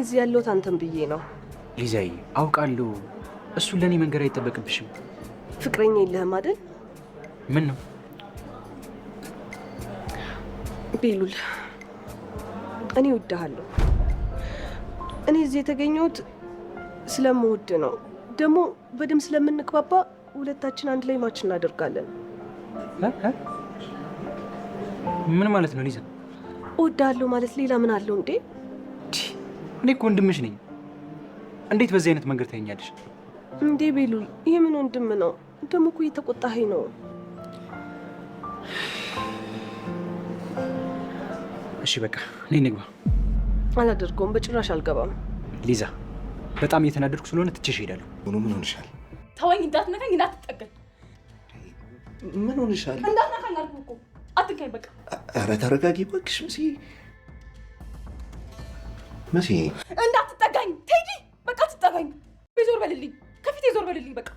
እዚህ ያለሁት አንተን ብዬ ነው። ሊዛዬ አውቃለሁ። እሱን ለእኔ መንገድ አይጠበቅብሽም። ፍቅረኛ የለህም አይደል? ምን ነው ቤሉል፣ እኔ እወድሃለሁ። እኔ እዚህ የተገኘሁት ስለምወድ ነው። ደግሞ በደምብ ስለምንግባባ ሁለታችን አንድ ላይ ማች እናደርጋለን። ምን ማለት ነው ሊዛ? እወድሃለሁ ማለት ሌላ ምን አለው እንዴ? እኔ እኮ ወንድምሽ ነኝ። እንዴት በዚህ አይነት መንገድ ታየኛለሽ እንዴ? ቤሉል፣ ይህ ምን ወንድም ነው? ደግሞ እኮ እየተቆጣኸኝ ነው። እሺ በቃ እኔ እንግባ። አላደርገውም፣ በጭራሽ አልገባም። ሊዛ በጣም እየተናደድኩ ስለሆነ ትቼሽ እሄዳለሁ። ምን ሆንሻል? ተወኝ፣ እንዳትነካኝ፣ እንዳትጠገኝ። ምን ሆንሻል? እንዳትነካኝ አልኩህ እኮ አትንካኝ። በቃ ኧረ ተረጋጊ እባክሽ መሲ። መሲ እንዳትጠጋኝ ቴዲ፣ በቃ አትጠጋኝ። ዞር በልልኝ፣ ከፊቴ ዞር በልልኝ በቃ።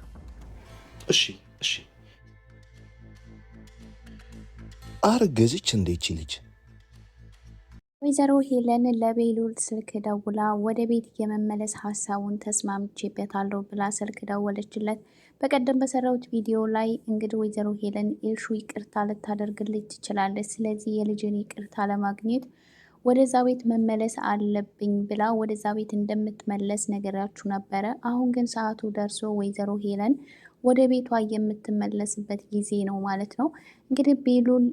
እሺ እሺ። አረገዘች እንዴ ይቺ ልጅ? ወይዘሮ ሄለን ለቤሉል ስልክ ደውላ ወደ ቤት የመመለስ ሀሳቡን ተስማምቼበታለሁ ብላ ስልክ ደወለችለት። በቀደም በሰራሁት ቪዲዮ ላይ እንግዲህ ወይዘሮ ሄለን ኤልሹ ይቅርታ ልታደርግልኝ ትችላለች፣ ስለዚህ የልጅን ይቅርታ ለማግኘት ወደዛ ቤት መመለስ አለብኝ ብላ ወደዛ ቤት እንደምትመለስ ነገራችሁ ነበረ። አሁን ግን ሰዓቱ ደርሶ ወይዘሮ ሄለን ወደ ቤቷ የምትመለስበት ጊዜ ነው ማለት ነው። እንግዲህ ቤሉል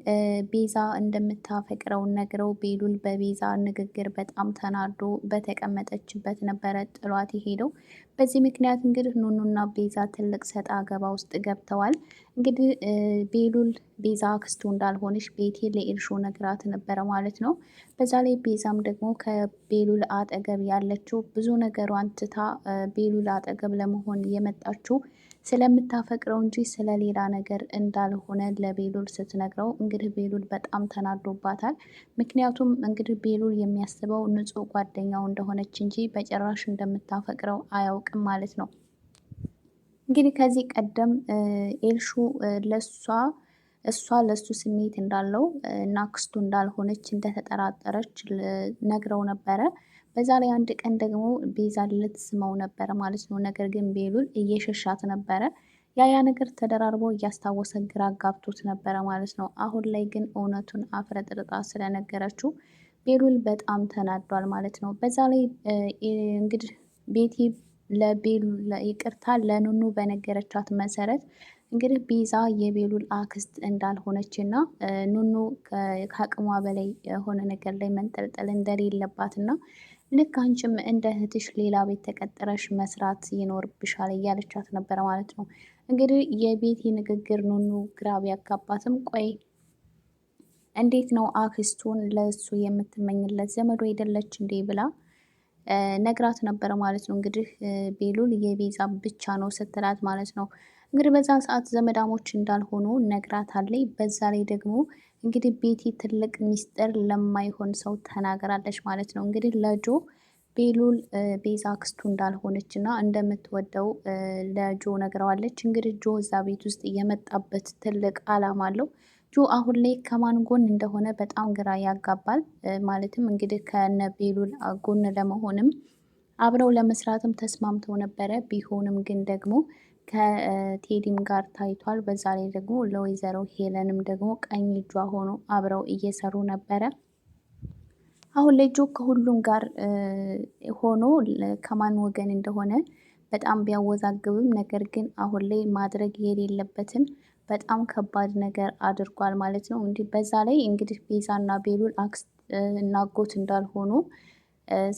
ቤዛ እንደምታፈቅረው ነግረው ቤሉል በቤዛ ንግግር በጣም ተናዶ በተቀመጠችበት ነበረ ጥሏት የሄደው። በዚህ ምክንያት እንግዲህ ኑኑና ቤዛ ትልቅ ሰጣ ገባ ውስጥ ገብተዋል። እንግዲህ ቤሉል ቤዛ አክስቱ እንዳልሆነች ቤቴ ለኤልሹ ነግራት ነበረ ማለት ነው። በዛ ላይ ቤዛም ደግሞ ከቤሉል አጠገብ ያለችው ብዙ ነገሯን ትታ ቤሉል አጠገብ ለመሆን የመጣችው ስለምታፈቅረው እንጂ ስለሌላ ነገር እንዳልሆነ ለቤሉል ስትነግረው እንግዲህ ቤሉል በጣም ተናዶባታል። ምክንያቱም እንግዲህ ቤሉል የሚያስበው ንጹሕ ጓደኛው እንደሆነች እንጂ በጭራሽ እንደምታፈቅረው አያውቅም ማለት ነው። እንግዲህ ከዚህ ቀደም ኤልሹ እሷ ለሱ ስሜት እንዳለው እና አክስቱ እንዳልሆነች እንደተጠራጠረች ነግረው ነበረ። በዛ ላይ አንድ ቀን ደግሞ ቤዛ ልትስመው ነበረ ማለት ነው። ነገር ግን ቤሉል እየሸሻት ነበረ። ያ ነገር ተደራርቦ እያስታወሰ ግራ ጋብቶት ነበረ ማለት ነው። አሁን ላይ ግን እውነቱን አፍረጥርጣ ስለነገረችው ቤሉል በጣም ተናዷል ማለት ነው። በዛ ላይ እንግዲህ ቤቲ ለቤሉል ይቅርታ ለኑኑ በነገረቻት መሰረት እንግዲህ ቤዛ የቤሉል አክስት እንዳልሆነች እና ኑኑ ከአቅሟ በላይ የሆነ ነገር ላይ መንጠልጠል እንደሌለባት እና ልክ አንቺም እንደ እህትሽ ሌላ ቤት ተቀጥረሽ መስራት ይኖርብሻል እያለቻት ነበረ ማለት ነው። እንግዲህ የቤቲ ንግግር ኑኑ ግራ ቢያጋባትም ቆይ እንዴት ነው አክስቱን ለሱ የምትመኝለት ዘመዱ አይደለች እንዴ ብላ ነግራት ነበረ ማለት ነው። እንግዲህ ቤሉል የቤዛ ብቻ ነው ስትላት ማለት ነው። እንግዲህ በዛን ሰዓት ዘመዳሞች እንዳልሆኑ ነግራታለች። በዛ ላይ ደግሞ እንግዲህ ቤቲ ትልቅ ሚስጥር ለማይሆን ሰው ተናግራለች ማለት ነው። እንግዲህ ለጆ ቤሉል ቤዛ አክስቱ እንዳልሆነች እና እንደምትወደው ለጆ ነግረዋለች። እንግዲህ ጆ እዛ ቤት ውስጥ የመጣበት ትልቅ አላማ አለው። ጆ አሁን ላይ ከማን ጎን እንደሆነ በጣም ግራ ያጋባል። ማለትም እንግዲህ ከነ ቤሉል ጎን ለመሆንም አብረው ለመስራትም ተስማምተው ነበረ። ቢሆንም ግን ደግሞ ከቴዲም ጋር ታይቷል። በዛ ላይ ደግሞ ለወይዘሮ ሄለንም ደግሞ ቀኝ እጇ ሆኖ አብረው እየሰሩ ነበረ። አሁን ላይ ጆ ከሁሉም ጋር ሆኖ ከማን ወገን እንደሆነ በጣም ቢያወዛግብም ነገር ግን አሁን ላይ ማድረግ የሌለበትን በጣም ከባድ ነገር አድርጓል ማለት ነው። እንዲህ በዛ ላይ እንግዲህ ቤዛና ቤሉል አክስት እና አጎት እንዳልሆኑ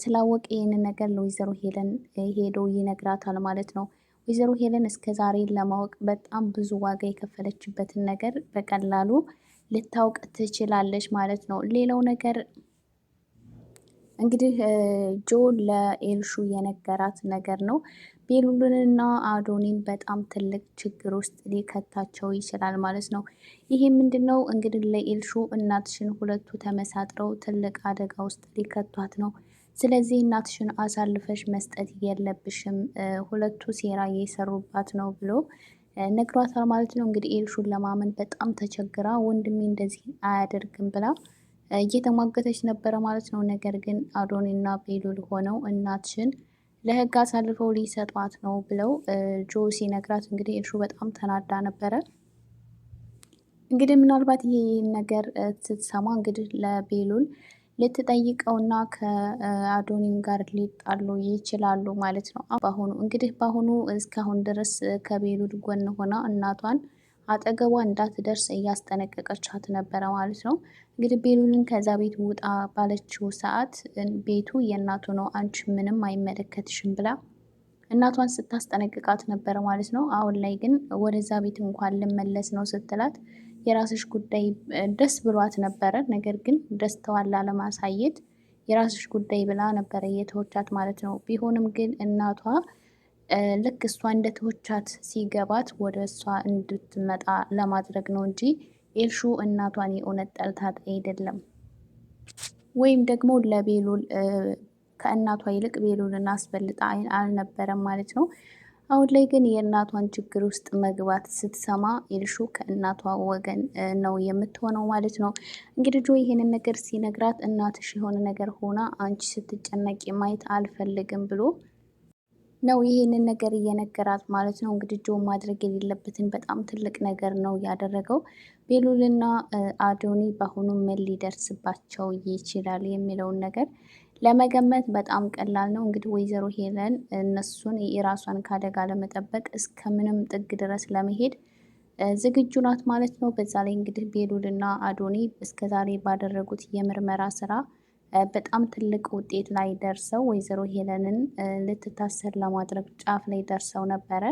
ስላወቀ ይህንን ነገር ለወይዘሮ ሄለን ሄዶ ይነግራታል ማለት ነው። ወይዘሮ ሄለን እስከ ዛሬ ለማወቅ በጣም ብዙ ዋጋ የከፈለችበትን ነገር በቀላሉ ልታውቅ ትችላለች ማለት ነው። ሌላው ነገር እንግዲህ ጆ ለኤልሹ የነገራት ነገር ነው። ቤሉልንና አዶኒን በጣም ትልቅ ችግር ውስጥ ሊከታቸው ይችላል ማለት ነው። ይሄ ምንድን ነው እንግዲህ ለኤልሹ እናትሽን ሁለቱ ተመሳጥረው ትልቅ አደጋ ውስጥ ሊከቷት ነው። ስለዚህ እናትሽን አሳልፈሽ መስጠት የለብሽም፣ ሁለቱ ሴራ እየሰሩባት ነው ብሎ ነግሯታል ማለት ነው። እንግዲህ ኤልሹን ለማመን በጣም ተቸግራ ወንድሜ እንደዚህ አያደርግም ብላ እየተሟገተች ነበረ ማለት ነው። ነገር ግን አዶኒና ቤሉል ሆነው እናትሽን ለህግ አሳልፈው ሊሰጧት ነው ብለው ጆ ሲነግራት እንግዲህ ኤልሹ በጣም ተናዳ ነበረ። እንግዲህ ምናልባት ይሄ ነገር ስትሰማ እንግዲህ ለቤሉል ልትጠይቀውና ከአዶኒም ጋር ሊጣሉ ይችላሉ ማለት ነው። በአሁኑ እስካሁን ድረስ ከቤሉል ጎን ሆና እናቷን አጠገቧ እንዳትደርስ እያስጠነቀቀቻት ነበረ ማለት ነው። እንግዲህ ቤሉልን ከዛ ቤት ውጣ ባለችው ሰዓት ቤቱ የእናቱ ነው፣ አንቺ ምንም አይመለከትሽም ብላ እናቷን ስታስጠነቅቃት ነበረ ማለት ነው። አሁን ላይ ግን ወደዛ ቤት እንኳን ልመለስ ነው ስትላት የራስሽ ጉዳይ ደስ ብሏት ነበረ። ነገር ግን ደስታዋን ላለማሳየት የራስሽ ጉዳይ ብላ ነበረ የተወቻት ማለት ነው። ቢሆንም ግን እናቷ ልክ እሷ እንደተወቻት ሲገባት ወደ እሷ እንድትመጣ ለማድረግ ነው እንጂ ኤልሹ እናቷን የእውነት ጠልታት አይደለም፣ ወይም ደግሞ ለቤሉል ከእናቷ ይልቅ ቤሉልን አስበልጣ አልነበረም ማለት ነው። አሁን ላይ ግን የእናቷን ችግር ውስጥ መግባት ስትሰማ ኤልሹ ከእናቷ ወገን ነው የምትሆነው ማለት ነው። እንግዲህ ጆ ይሄንን ነገር ሲነግራት እናትሽ የሆነ ነገር ሆና አንቺ ስትጨነቂ ማየት አልፈልግም ብሎ ነው ይሄንን ነገር እየነገራት ማለት ነው። እንግዲህ ጆ ማድረግ የሌለበትን በጣም ትልቅ ነገር ነው ያደረገው። ቤሉልና አዶኒ በአሁኑ ምን ሊደርስባቸው ይችላል የሚለውን ነገር ለመገመት በጣም ቀላል ነው። እንግዲህ ወይዘሮ ሄለን እነሱን የራሷን ከአደጋ ለመጠበቅ እስከምንም ጥግ ድረስ ለመሄድ ዝግጁ ናት ማለት ነው። በዛ ላይ እንግዲህ ቤሉልና አዶኒ እስከዛሬ ባደረጉት የምርመራ ስራ በጣም ትልቅ ውጤት ላይ ደርሰው ወይዘሮ ሄለንን ልትታሰር ለማድረግ ጫፍ ላይ ደርሰው ነበረ።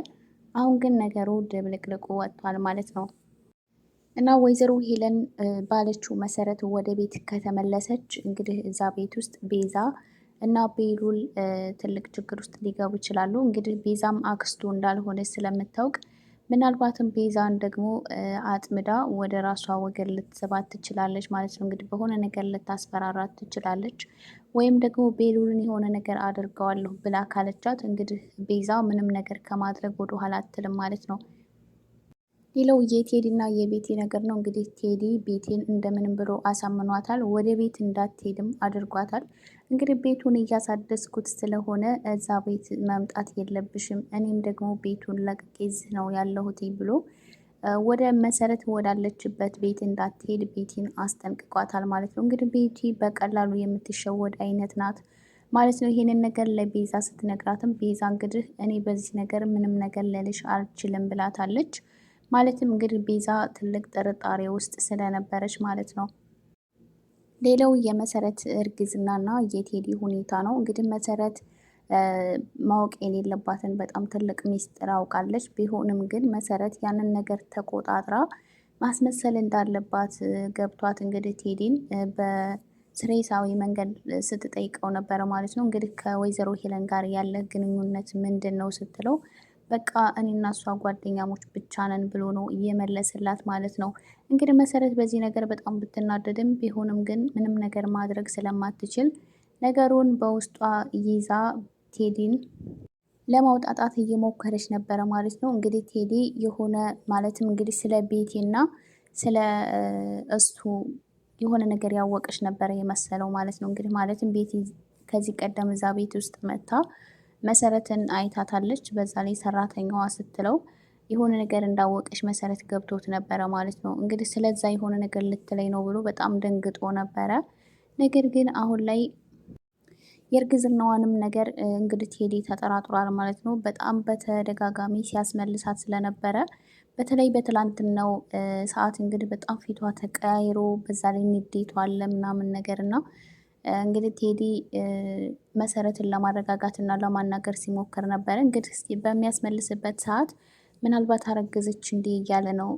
አሁን ግን ነገሩ ድብልቅልቁ ወጥቷል ማለት ነው። እና ወይዘሮ ሄለን ባለችው መሰረት ወደ ቤት ከተመለሰች እንግዲህ እዛ ቤት ውስጥ ቤዛ እና ቤሉል ትልቅ ችግር ውስጥ ሊገቡ ይችላሉ። እንግዲህ ቤዛም አክስቱ እንዳልሆነ ስለምታውቅ ምናልባትም ቤዛን ደግሞ አጥምዳ ወደ ራሷ ወገን ልትስባት ትችላለች ማለት ነው። እንግዲህ በሆነ ነገር ልታስፈራራት ትችላለች። ወይም ደግሞ ቤሉልን የሆነ ነገር አድርገዋለሁ ብላ ካለቻት እንግዲህ ቤዛ ምንም ነገር ከማድረግ ወደኋላ አትልም ማለት ነው። ሌላው የቴዲ እና የቤቲ ነገር ነው። እንግዲህ ቴዲ ቤቴን እንደምንም ብሎ አሳምኗታል። ወደ ቤት እንዳትሄድም አድርጓታል። እንግዲህ ቤቱን እያሳደስኩት ስለሆነ እዛ ቤት መምጣት የለብሽም፣ እኔም ደግሞ ቤቱን ለቅቄ እዚህ ነው ያለሁት ብሎ ወደ መሰረት ወዳለችበት ቤት እንዳትሄድ ቤቲን አስጠንቅቋታል ማለት ነው። እንግዲህ ቤቲ በቀላሉ የምትሸወድ አይነት ናት ማለት ነው። ይሄንን ነገር ለቤዛ ስትነግራትም ቤዛ እንግዲህ እኔ በዚህ ነገር ምንም ነገር ልልሽ አልችልም ብላታለች። ማለትም እንግዲህ ቤዛ ትልቅ ጥርጣሬ ውስጥ ስለነበረች ማለት ነው። ሌላው የመሰረት እርግዝናና የቴዲ ሁኔታ ነው። እንግዲህ መሰረት ማወቅ የሌለባትን በጣም ትልቅ ሚስጥር አውቃለች። ቢሆንም ግን መሰረት ያንን ነገር ተቆጣጥራ ማስመሰል እንዳለባት ገብቷት እንግዲህ ቴዲን በስሬሳዊ መንገድ ስትጠይቀው ነበረ ማለት ነው። እንግዲህ ከወይዘሮ ሄለን ጋር ያለ ግንኙነት ምንድን ነው ስትለው በቃ እኔና እሷ ጓደኛሞች ብቻ ነን ብሎ ነው እየመለስላት ማለት ነው። እንግዲህ መሰረት በዚህ ነገር በጣም ብትናደድም ቢሆንም ግን ምንም ነገር ማድረግ ስለማትችል ነገሩን በውስጧ ይዛ ቴዲን ለማውጣጣት እየሞከረች ነበረ ማለት ነው። እንግዲህ ቴዲ የሆነ ማለትም እንግዲህ ስለ ቤቴና ስለ እሱ የሆነ ነገር ያወቀች ነበረ የመሰለው ማለት ነው። እንግዲህ ማለትም ቤቲ ከዚህ ቀደም እዛ ቤት ውስጥ መታ መሰረትን አይታታለች። በዛ ላይ ሰራተኛዋ ስትለው የሆነ ነገር እንዳወቀች መሰረት ገብቶት ነበረ ማለት ነው። እንግዲህ ስለዛ የሆነ ነገር ልትለይ ነው ብሎ በጣም ደንግጦ ነበረ። ነገር ግን አሁን ላይ የእርግዝናዋንም ነገር እንግዲህ ቴዲ ተጠራጥሯል ማለት ነው። በጣም በተደጋጋሚ ሲያስመልሳት ስለነበረ በተለይ በትላንትናው ሰዓት እንግዲህ በጣም ፊቷ ተቀያይሮ በዛ ላይ ንዴቷ አለ ምናምን ነገር እና እንግዲህ ቴዲ መሰረትን ለማረጋጋት እና ለማናገር ሲሞክር ነበረ። እንግዲህ በሚያስመልስበት ሰዓት ምናልባት አረገዘች እንዲህ እያለ ነው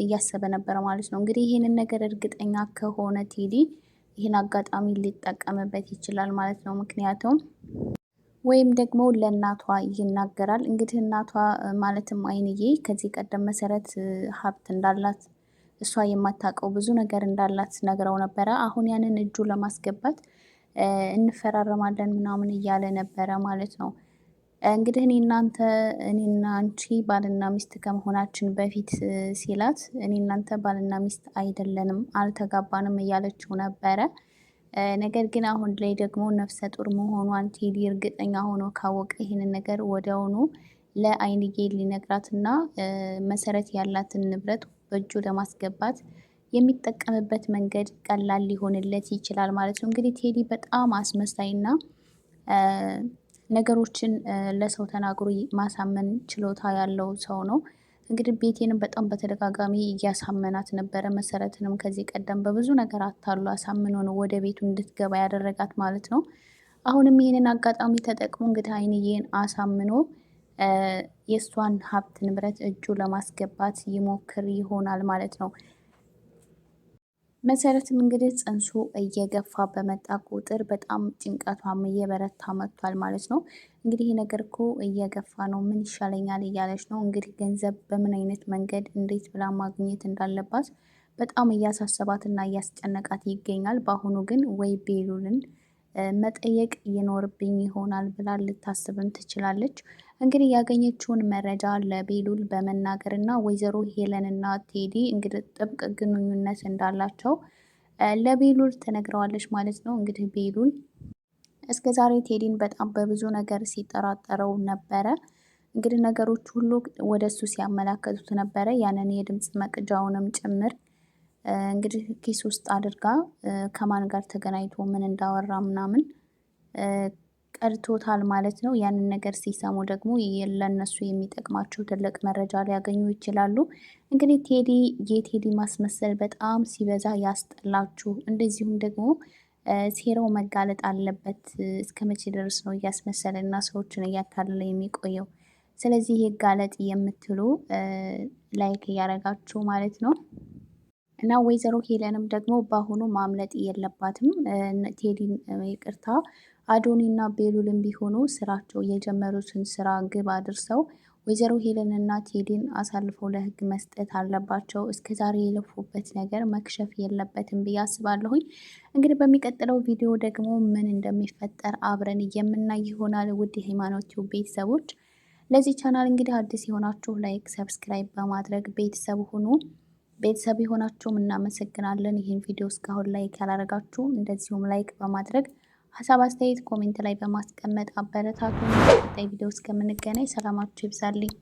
እያሰበ ነበረ ማለት ነው። እንግዲህ ይህንን ነገር እርግጠኛ ከሆነ ቴዲ ይህን አጋጣሚ ሊጠቀምበት ይችላል ማለት ነው። ምክንያቱም ወይም ደግሞ ለእናቷ ይናገራል። እንግዲህ እናቷ ማለትም አይንዬ ከዚህ ቀደም መሰረት ሀብት እንዳላት እሷ የማታውቀው ብዙ ነገር እንዳላት ነግረው ነበረ። አሁን ያንን እጁ ለማስገባት እንፈራረማለን ምናምን እያለ ነበረ ማለት ነው። እንግዲህ እኔና አንቺ ባልና ሚስት ከመሆናችን በፊት ሲላት እኔ እናንተ ባልና ሚስት አይደለንም አልተጋባንም እያለችው ነበረ። ነገር ግን አሁን ላይ ደግሞ ነፍሰ ጡር መሆኗን ቴዲ እርግጠኛ ሆኖ ካወቀ ይህንን ነገር ወዲያውኑ ለአይንዬ ሊነግራትና መሰረት ያላትን ንብረት በእጁ ለማስገባት የሚጠቀምበት መንገድ ቀላል ሊሆንለት ይችላል ማለት ነው። እንግዲህ ቴዲ በጣም አስመሳይና ነገሮችን ለሰው ተናግሮ ማሳመን ችሎታ ያለው ሰው ነው። እንግዲህ ቤቴንም በጣም በተደጋጋሚ እያሳመናት ነበረ። መሰረትንም ከዚህ ቀደም በብዙ ነገር አታሉ አሳምኖ ነው ወደ ቤቱ እንድትገባ ያደረጋት ማለት ነው። አሁንም ይህንን አጋጣሚ ተጠቅሞ እንግዲህ አይንዬን አሳምኖ የእሷን ሀብት ንብረት እጁ ለማስገባት ይሞክር ይሆናል ማለት ነው። መሰረትም እንግዲህ ጽንሱ እየገፋ በመጣ ቁጥር በጣም ጭንቀቷም እየበረታ መጥቷል ማለት ነው። እንግዲህ ይህ ነገር እኮ እየገፋ ነው፣ ምን ይሻለኛል እያለች ነው። እንግዲህ ገንዘብ በምን አይነት መንገድ እንዴት ብላ ማግኘት እንዳለባት በጣም እያሳሰባት እና እያስጨነቃት ይገኛል። በአሁኑ ግን ወይ ቤሉልን መጠየቅ ይኖርብኝ ይሆናል ብላ ልታስብም ትችላለች። እንግዲህ ያገኘችውን መረጃ ለቤሉል በመናገር እና ወይዘሮ ሄለን እና ቴዲ እንግዲህ ጥብቅ ግንኙነት እንዳላቸው ለቤሉል ትነግረዋለች ማለት ነው። እንግዲህ ቤሉል እስከ ዛሬ ቴዲን በጣም በብዙ ነገር ሲጠራጠረው ነበረ። እንግዲህ ነገሮች ሁሉ ወደ እሱ ሲያመላከቱት ነበረ። ያንን የድምፅ መቅጃውንም ጭምር እንግዲህ ኪስ ውስጥ አድርጋ ከማን ጋር ተገናኝቶ ምን እንዳወራ ምናምን ቀርቶታል ማለት ነው። ያንን ነገር ሲሰሙ ደግሞ ለነሱ የሚጠቅማቸው ትልቅ መረጃ ሊያገኙ ይችላሉ። እንግዲህ የቴዲ ማስመሰል በጣም ሲበዛ ያስጠላችሁ። እንደዚሁም ደግሞ ሴራው መጋለጥ አለበት። እስከ መቼ ድረስ ነው እያስመሰለ እና ሰዎችን እያታለለ የሚቆየው? ስለዚህ ይጋለጥ የምትሉ ላይክ እያደረጋችሁ ማለት ነው። እና ወይዘሮ ሄለንም ደግሞ በአሁኑ ማምለጥ የለባትም። ቴዲን ይቅርታ አዶኒና ቤሉልን ቢሆኑ ስራቸው የጀመሩትን ስራ ግብ አድርሰው ወይዘሮ ሄለን እና ቴዲን አሳልፈው ለህግ መስጠት አለባቸው። እስከዛሬ የለፉበት ነገር መክሸፍ የለበትም ብዬ አስባለሁኝ። እንግዲህ በሚቀጥለው ቪዲዮ ደግሞ ምን እንደሚፈጠር አብረን የምናይ ይሆናል። ውድ የሃይማኖት ቲዩብ ቤተሰቦች ለዚህ ቻናል እንግዲህ አዲስ የሆናችሁ ላይክ፣ ሰብስክራይብ በማድረግ ቤተሰብ ሁኑ። ቤተሰብ የሆናችሁም እናመሰግናለን። ይህን ቪዲዮ እስካሁን ላይክ ያላረጋችሁ እንደዚሁም ላይክ በማድረግ ሀሳብ አስተያየት ኮሜንት ላይ በማስቀመጥ አበረታቱ። ቀጣይ ቪዲዮ እስከምንገናኝ ሰላማችሁ ይብዛልኝ።